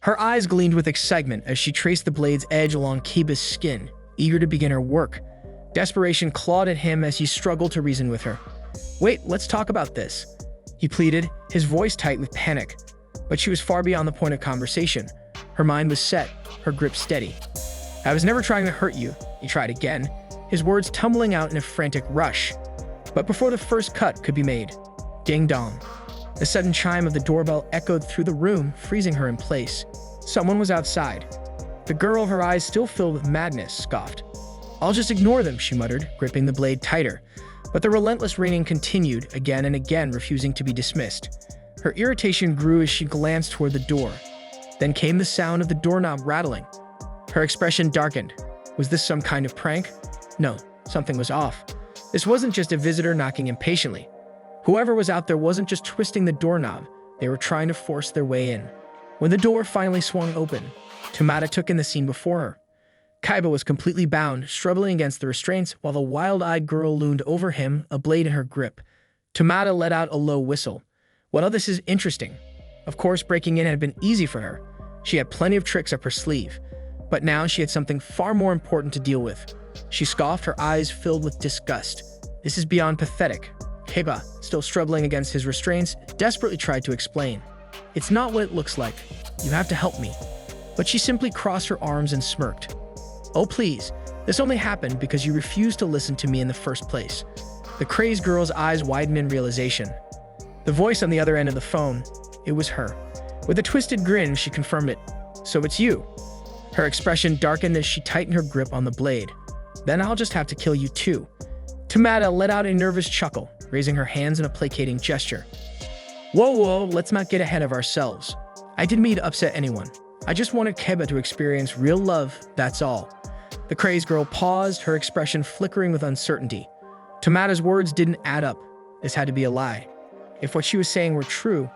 Her eyes gleamed with excitement as she traced the blade's edge along Kiba's skin, eager to begin her work. Desperation clawed at him as he struggled to reason with her. "Wait, let's talk about this," he pleaded, his voice tight with panic. But she was far beyond the point of conversation. Her mind was set, her grip steady. "I was never trying to hurt you," he tried again, his words tumbling out in a frantic rush. But before the first cut could be made, ding dong. The sudden chime of the doorbell echoed through the room, freezing her in place. Someone was outside. The girl, her eyes still filled with madness, scoffed. "I'll just ignore them," she muttered, gripping the blade tighter. But the relentless ringing continued, again and again, refusing to be dismissed. Her irritation grew as she glanced toward the door. Then came the sound of the doorknob rattling. Her expression darkened. Was this some kind of prank? No, something was off. This wasn't just a visitor knocking impatiently. Whoever was out there wasn't just twisting the doorknob, they were trying to force their way in. When the door finally swung open, Tamada took in the scene before her. Kaiba was completely bound, struggling against the restraints, while the wild-eyed girl loomed over him, a blade in her grip. Tamada let out a low whistle. "Well, this is interesting." Of course, breaking in had been easy for her. She had plenty of tricks up her sleeve. But now she had something far more important to deal with. She scoffed, her eyes filled with disgust. "This is beyond pathetic." Kaiba, still struggling against his restraints, desperately tried to explain. "It's not what it looks like. You have to help me." But she simply crossed her arms and smirked. "Oh please, this only happened because you refused to listen to me in the first place." The crazed girl's eyes widened in realization. The voice on the other end of the phone, it was her. With a twisted grin, she confirmed it. "So it's you." Her expression darkened as she tightened her grip on the blade. "Then I'll just have to kill you too." Tamada let out a nervous chuckle, raising her hands in a placating gesture. Whoa, let's not get ahead of ourselves. I didn't mean to upset anyone. I just wanted Kaiba to experience real love, that's all." The crazed girl paused, her expression flickering with uncertainty. Tamada's words didn't add up. This had to be a lie. If what she was saying were true,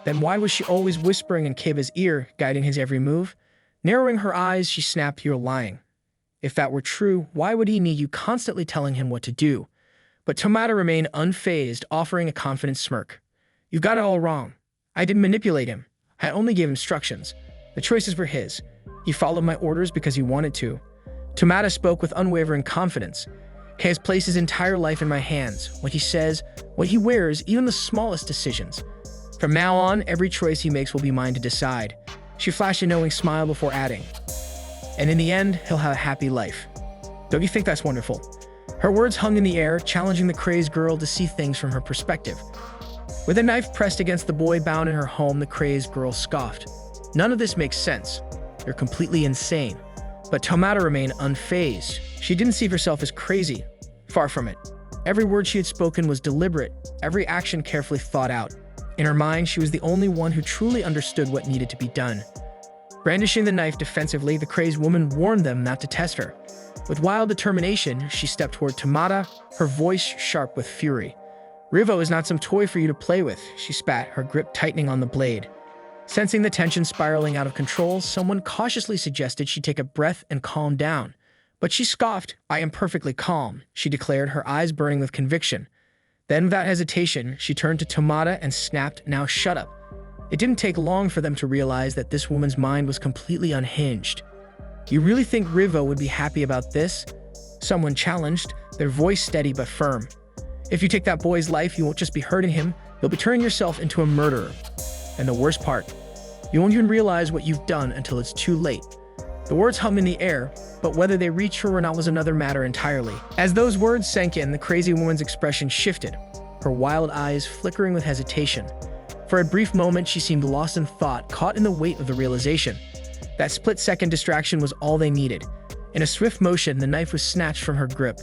then why was she always whispering in Kaiba's ear, guiding his every move? Narrowing her eyes, she snapped, "You're lying." If that were true, why would he need you constantly telling him what to do? But Tamada remained unfazed, offering a confident smirk. "You've got it all wrong. I didn't manipulate him. I only gave instructions. The choices were his. He followed my orders because he wanted to." Tamada spoke with unwavering confidence. "He has placed his entire life in my hands. What he says, what he wears, even the smallest decisions. From now on, every choice he makes will be mine to decide." She flashed a knowing smile before adding, "And in the end, he'll have a happy life. Don't you think that's wonderful?" Her words hung in the air, challenging the crazed girl to see things from her perspective. With a knife pressed against the boy bound in her home, the crazed girl scoffed. "None of this makes sense. You're completely insane." But Tamada remained unfazed. She didn't see herself as crazy. Far from it. Every word she had spoken was deliberate, every action carefully thought out. In her mind, she was the only one who truly understood what needed to be done. Brandishing the knife defensively, the crazed woman warned them not to test her. With wild determination, she stepped toward Tamada, her voice sharp with fury. "Rivo is not some toy for you to play with," she spat, her grip tightening on the blade. Sensing the tension spiraling out of control, someone cautiously suggested she take a breath and calm down. But she scoffed. "I am perfectly calm," she declared, her eyes burning with conviction. Then, without hesitation, she turned to Tamada and snapped, "Now shut up." It didn't take long for them to realize that this woman's mind was completely unhinged. "You really think Rivo would be happy about this?" Someone challenged, their voice steady but firm. "If you take that boy's life, you won't just be hurting him, you'll be turning yourself into a murderer. And the worst part, you won't even realize what you've done until it's too late." The words hummed in the air, but whether they reached her or not was another matter entirely. As those words sank in, the crazy woman's expression shifted, her wild eyes flickering with hesitation. For a brief moment, she seemed lost in thought, caught in the weight of the realization. That split-second distraction was all they needed. In a swift motion, the knife was snatched from her grip.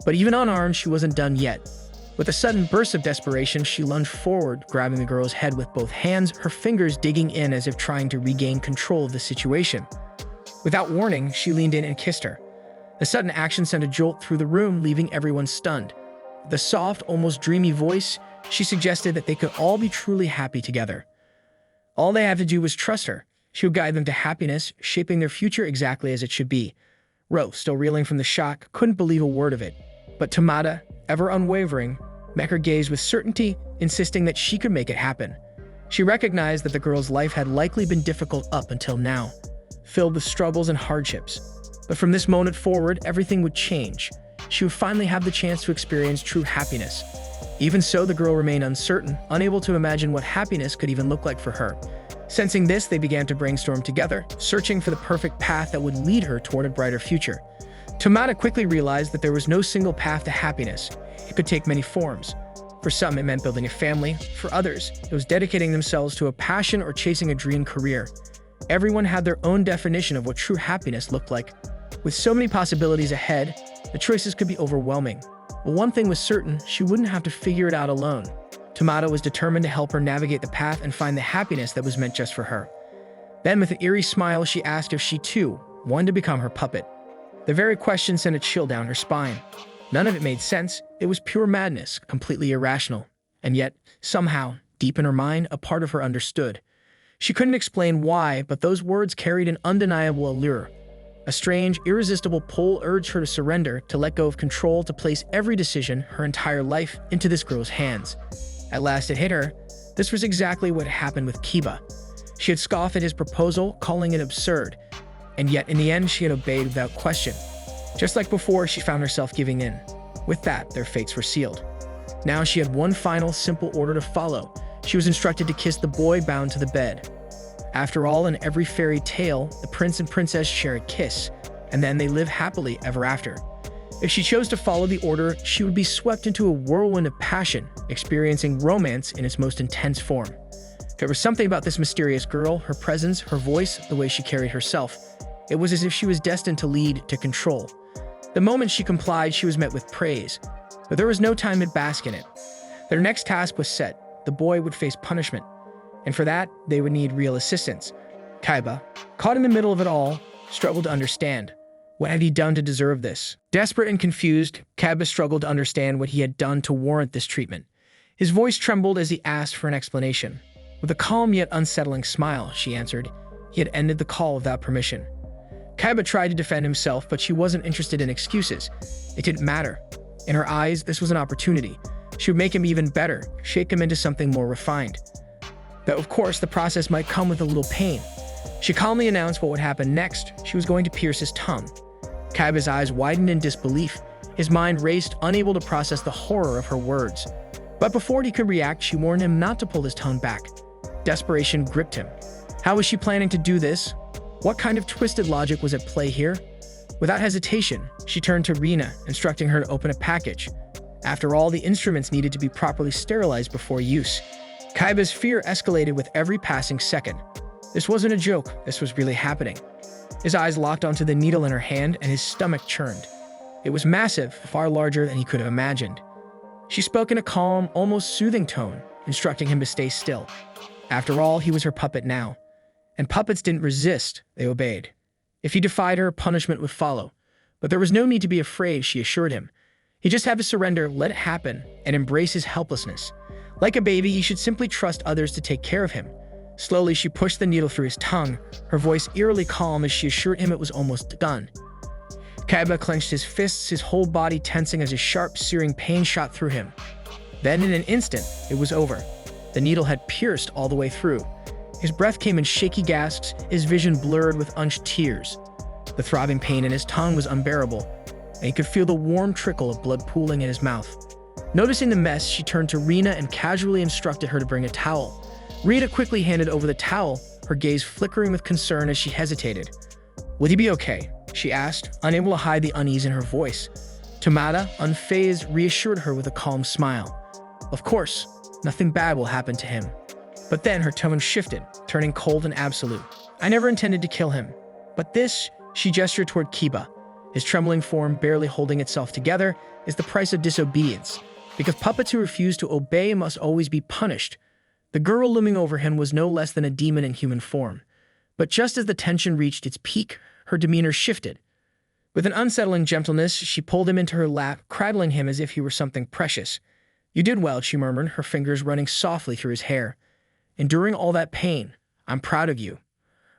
But even unarmed, she wasn't done yet. With a sudden burst of desperation, she lunged forward, grabbing the girl's head with both hands, her fingers digging in as if trying to regain control of the situation. Without warning, she leaned in and kissed her. The sudden action sent a jolt through the room, leaving everyone stunned. The soft, almost dreamy voice, she suggested that they could all be truly happy together. All they had to do was trust her. She would guide them to happiness, shaping their future exactly as it should be. Ro, still reeling from the shock, couldn't believe a word of it. But Tamada, ever unwavering, met her gaze with certainty, insisting that she could make it happen. She recognized that the girl's life had likely been difficult up until now, filled with struggles and hardships. But from this moment forward, everything would change. She would finally have the chance to experience true happiness. Even so, the girl remained uncertain, unable to imagine what happiness could even look like for her. Sensing this, they began to brainstorm together, searching for the perfect path that would lead her toward a brighter future. Tamada quickly realized that there was no single path to happiness. It could take many forms. For some, it meant building a family. For others, it was dedicating themselves to a passion or chasing a dream career. Everyone had their own definition of what true happiness looked like. With so many possibilities ahead, the choices could be overwhelming. But one thing was certain, she wouldn't have to figure it out alone. Tamada was determined to help her navigate the path and find the happiness that was meant just for her. Then, with an eerie smile, she asked if she too wanted to become her puppet. The very question sent a chill down her spine. None of it made sense. It was pure madness, completely irrational. And yet, somehow, deep in her mind, a part of her understood. She couldn't explain why, but those words carried an undeniable allure. A strange, irresistible pull urged her to surrender, to let go of control, to place every decision, her entire life, into this girl's hands. At last it hit her. This was exactly what happened with Kiba. She had scoffed at his proposal, calling it absurd. And yet, in the end, she had obeyed without question. Just like before, she found herself giving in. With that, their fates were sealed. Now she had one final, simple order to follow. She was instructed to kiss the boy bound to the bed. After all, in every fairy tale, the prince and princess share a kiss, and then they live happily ever after. If she chose to follow the order, she would be swept into a whirlwind of passion, experiencing romance in its most intense form. There was something about this mysterious girl, her presence, her voice, the way she carried herself. It was as if she was destined to lead, to control. The moment she complied, she was met with praise. But there was no time to bask in it. Their next task was set. The boy would face punishment. And for that, they would need real assistance. Kaiba, caught in the middle of it all, struggled to understand. What had he done to deserve this? Desperate and confused, Kaiba struggled to understand what he had done to warrant this treatment. His voice trembled as he asked for an explanation. With a calm yet unsettling smile, she answered, he had ended the call without permission. Kaiba tried to defend himself, but she wasn't interested in excuses. It didn't matter. In her eyes, this was an opportunity. She would make him even better, shake him into something more refined. Though, of course, the process might come with a little pain. She calmly announced what would happen next. She was going to pierce his tongue. Kaiba's eyes widened in disbelief. His mind raced, unable to process the horror of her words. But before he could react, she warned him not to pull his tongue back. Desperation gripped him. How was she planning to do this? What kind of twisted logic was at play here? Without hesitation, she turned to Rina, instructing her to open a package. After all, the instruments needed to be properly sterilized before use. Kaiba's fear escalated with every passing second. This wasn't a joke, this was really happening. His eyes locked onto the needle in her hand and his stomach churned. It was massive, far larger than he could have imagined. She spoke in a calm, almost soothing tone, instructing him to stay still. After all, he was her puppet now. And puppets didn't resist, they obeyed. If he defied her, punishment would follow. But there was no need to be afraid, she assured him. He just had to surrender, let it happen, and embrace his helplessness. Like a baby, he should simply trust others to take care of him. Slowly, she pushed the needle through his tongue, her voice eerily calm as she assured him it was almost done. Kaiba clenched his fists, his whole body tensing as a sharp, searing pain shot through him. Then, in an instant, it was over. The needle had pierced all the way through. His breath came in shaky gasps, his vision blurred with unshed tears. The throbbing pain in his tongue was unbearable, and he could feel the warm trickle of blood pooling in his mouth. Noticing the mess, she turned to Rina and casually instructed her to bring a towel. Rina quickly handed over the towel, her gaze flickering with concern as she hesitated. "Will he be okay?" she asked, unable to hide the unease in her voice. Tamada, unfazed, reassured her with a calm smile. Of course, nothing bad will happen to him. But then her tone shifted, turning cold and absolute. "I never intended to kill him. But this," she gestured toward Kiba, his trembling form barely holding itself together, "is the price of disobedience. Because puppets who refuse to obey must always be punished." The girl looming over him was no less than a demon in human form. But just as the tension reached its peak, her demeanor shifted. With an unsettling gentleness, she pulled him into her lap, cradling him as if he were something precious. "You did well," she murmured, her fingers running softly through his hair. "Enduring all that pain, I'm proud of you."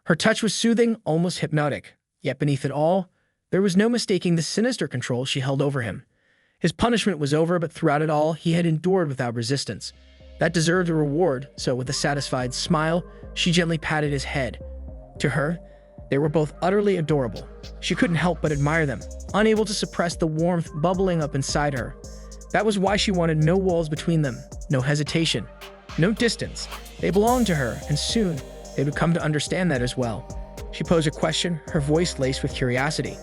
Her touch was soothing, almost hypnotic. Yet beneath it all, there was no mistaking the sinister control she held over him. His punishment was over, but throughout it all, he had endured without resistance. That deserved a reward, so with a satisfied smile, she gently patted his head. To her, they were both utterly adorable. She couldn't help but admire them, unable to suppress the warmth bubbling up inside her. That was why she wanted no walls between them, no hesitation, no distance. They belonged to her, and soon they would come to understand that as well. She posed a question, her voice laced with curiosity.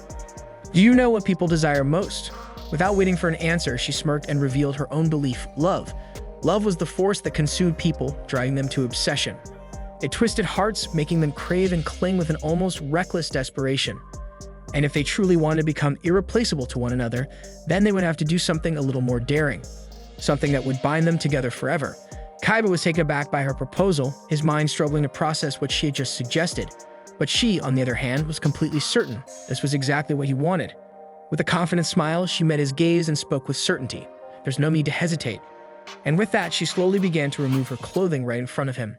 Do you know what people desire most? Without waiting for an answer, she smirked and revealed her own belief: love. Love was the force that consumed people, driving them to obsession. It twisted hearts, making them crave and cling with an almost reckless desperation. And if they truly wanted to become irreplaceable to one another, then they would have to do something a little more daring, something that would bind them together forever. Kaiba was taken aback by her proposal, his mind struggling to process what she had just suggested. But she, on the other hand, was completely certain this was exactly what he wanted. With a confident smile, she met his gaze and spoke with certainty. There's no need to hesitate. And with that, she slowly began to remove her clothing right in front of him.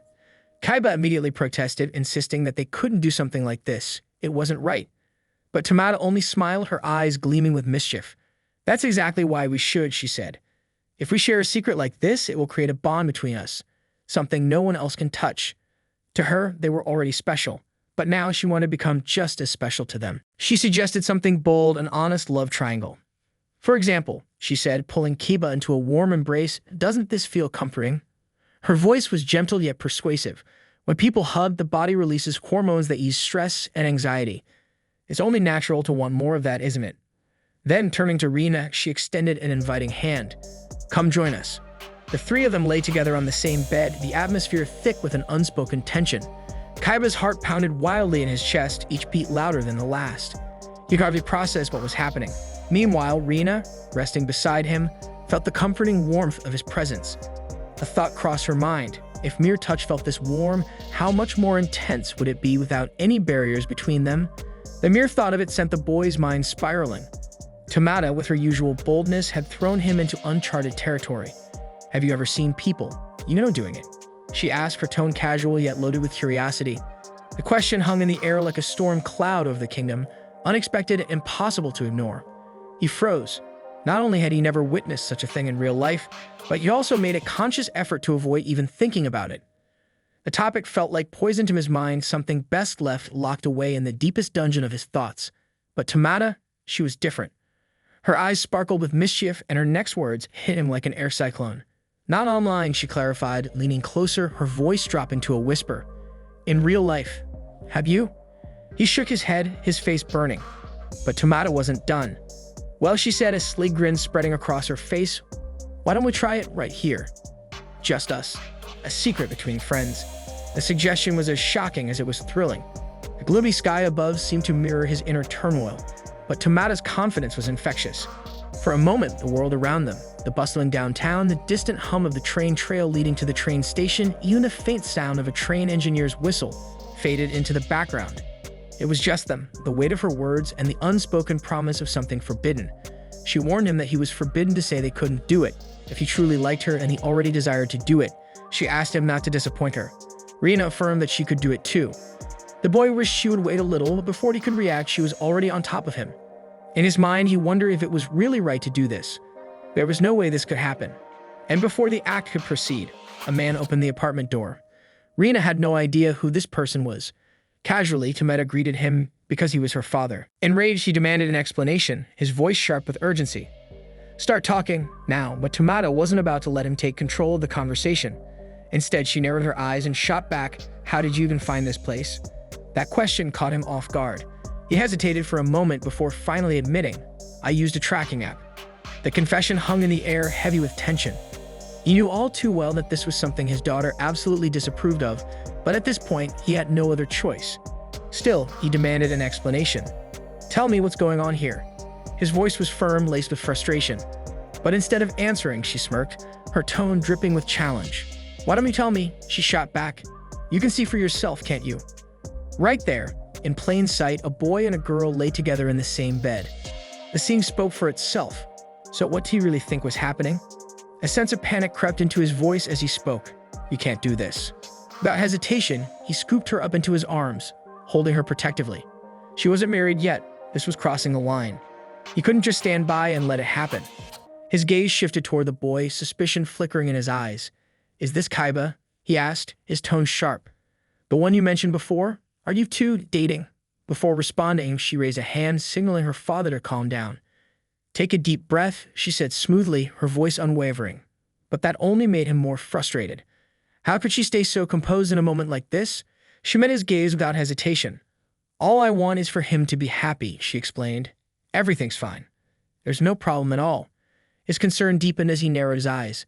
Kaiba immediately protested, insisting that they couldn't do something like this. It wasn't right. But Tamada only smiled, her eyes gleaming with mischief. That's exactly why we should, she said. If we share a secret like this, it will create a bond between us, something no one else can touch. To her, they were already special, but now she wanted to become just as special to them. She suggested something bold, an honest love triangle. For example, she said, pulling Kiba into a warm embrace, doesn't this feel comforting? Her voice was gentle yet persuasive. When people hug, the body releases hormones that ease stress and anxiety. It's only natural to want more of that, isn't it? Then, turning to Rina, she extended an inviting hand. Come join us. The three of them lay together on the same bed, the atmosphere thick with an unspoken tension. Kaiba's heart pounded wildly in his chest, each beat louder than the last. He could hardly process what was happening. Meanwhile, Rina, resting beside him, felt the comforting warmth of his presence. A thought crossed her mind. If mere touch felt this warm, how much more intense would it be without any barriers between them? The mere thought of it sent the boy's mind spiraling. Tamada, with her usual boldness, had thrown him into uncharted territory. Have you ever seen people, doing it? She asked, her tone casual yet loaded with curiosity. The question hung in the air like a storm cloud over the kingdom, unexpected and impossible to ignore. He froze. Not only had he never witnessed such a thing in real life, but he also made a conscious effort to avoid even thinking about it. The topic felt like poison to his mind, something best left locked away in the deepest dungeon of his thoughts. But Tamada, she was different. Her eyes sparkled with mischief, and her next words hit him like an air cyclone. Not online, she clarified, leaning closer, her voice dropping to a whisper. In real life. Have you? He shook his head, his face burning. But Tamada wasn't done. Well, she said, a sleek grin spreading across her face. Why don't we try it right here? Just us. A secret between friends. The suggestion was as shocking as it was thrilling. The gloomy sky above seemed to mirror his inner turmoil, but Tamada's confidence was infectious. For a moment, the world around them, the bustling downtown, the distant hum of the train trail leading to the train station, even the faint sound of a train engineer's whistle, faded into the background. It was just them, the weight of her words, and the unspoken promise of something forbidden. She warned him that he was forbidden to say they couldn't do it. If he truly liked her and he already desired to do it, she asked him not to disappoint her. Rina affirmed that she could do it too. The boy wished she would wait a little, but before he could react, she was already on top of him. In his mind, he wondered if it was really right to do this. There was no way this could happen. And before the act could proceed, a man opened the apartment door. Rina had no idea who this person was. Casually, Tamada greeted him because he was her father. Enraged, he demanded an explanation, his voice sharp with urgency. Start talking, now, but Tamada wasn't about to let him take control of the conversation. Instead, she narrowed her eyes and shot back, how did you even find this place? That question caught him off guard. He hesitated for a moment before finally admitting, I used a tracking app. The confession hung in the air, heavy with tension. He knew all too well that this was something his daughter absolutely disapproved of, but at this point, he had no other choice. Still, he demanded an explanation. Tell me what's going on here. His voice was firm, laced with frustration. But instead of answering, she smirked, her tone dripping with challenge. Why don't you tell me? She shot back. You can see for yourself, can't you? Right there, in plain sight, a boy and a girl lay together in the same bed. The scene spoke for itself. So what did he really think was happening? A sense of panic crept into his voice as he spoke. You can't do this. Without hesitation, he scooped her up into his arms, holding her protectively. She wasn't married yet. This was crossing the line. He couldn't just stand by and let it happen. His gaze shifted toward the boy, suspicion flickering in his eyes. "Is this Kaiba?" he asked, his tone sharp. "The one you mentioned before? Are you two dating?" Before responding, she raised a hand, signaling her father to calm down. "Take a deep breath," she said smoothly, her voice unwavering. But that only made him more frustrated. How could she stay so composed in a moment like this? She met his gaze without hesitation. "All I want is for him to be happy," she explained. "Everything's fine. There's no problem at all." His concern deepened as he narrowed his eyes.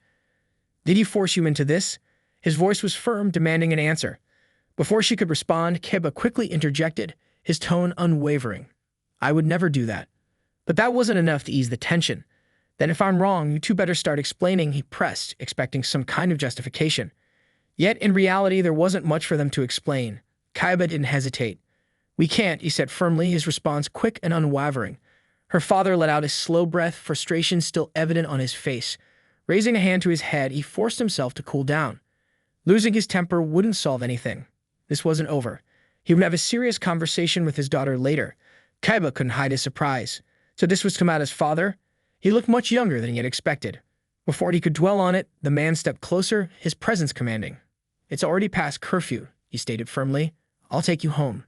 "Did he force you into this?" His voice was firm, demanding an answer. Before she could respond, Keba quickly interjected, his tone unwavering. "I would never do that." But that wasn't enough to ease the tension. "Then if I'm wrong, you two better start explaining," he pressed, expecting some kind of justification. Yet in reality, there wasn't much for them to explain. Kaiba didn't hesitate. "We can't," he said firmly, his response quick and unwavering. Her father let out a slow breath, frustration still evident on his face. Raising a hand to his head, he forced himself to cool down. Losing his temper wouldn't solve anything. This wasn't over. He would have a serious conversation with his daughter later. Kaiba couldn't hide his surprise. So this was Tamata's father? He looked much younger than he had expected. Before he could dwell on it, the man stepped closer, his presence commanding. "It's already past curfew," he stated firmly. "I'll take you home."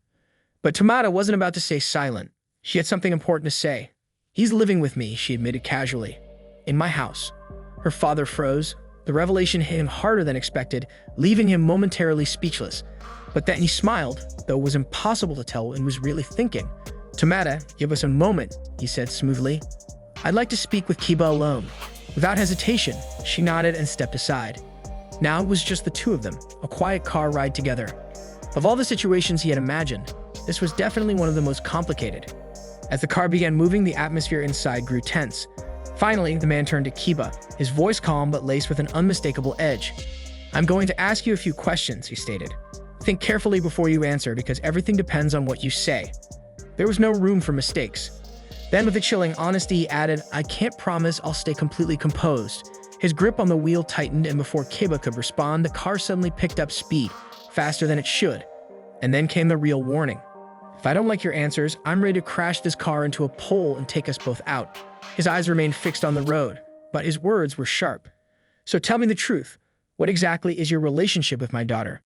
But Tamata wasn't about to stay silent. She had something important to say. "He's living with me," she admitted casually. "In my house." Her father froze. The revelation hit him harder than expected, leaving him momentarily speechless. But then he smiled, though it was impossible to tell what he was really thinking. "Tamata, give us a moment," he said smoothly. "I'd like to speak with Kiba alone." Without hesitation, she nodded and stepped aside. Now it was just the two of them, a quiet car ride together. Of all the situations he had imagined, this was definitely one of the most complicated. As the car began moving, the atmosphere inside grew tense. Finally, the man turned to Kiba, his voice calm but laced with an unmistakable edge. "I'm going to ask you a few questions," he stated. "Think carefully before you answer, because everything depends on what you say." There was no room for mistakes. Then, with a chilling honesty, he added, "I can't promise I'll stay completely composed." His grip on the wheel tightened, and before Kiba could respond, the car suddenly picked up speed, faster than it should. And then came the real warning. "If I don't like your answers, I'm ready to crash this car into a pole and take us both out." His eyes remained fixed on the road, but his words were sharp. "So tell me the truth. What exactly is your relationship with my daughter?"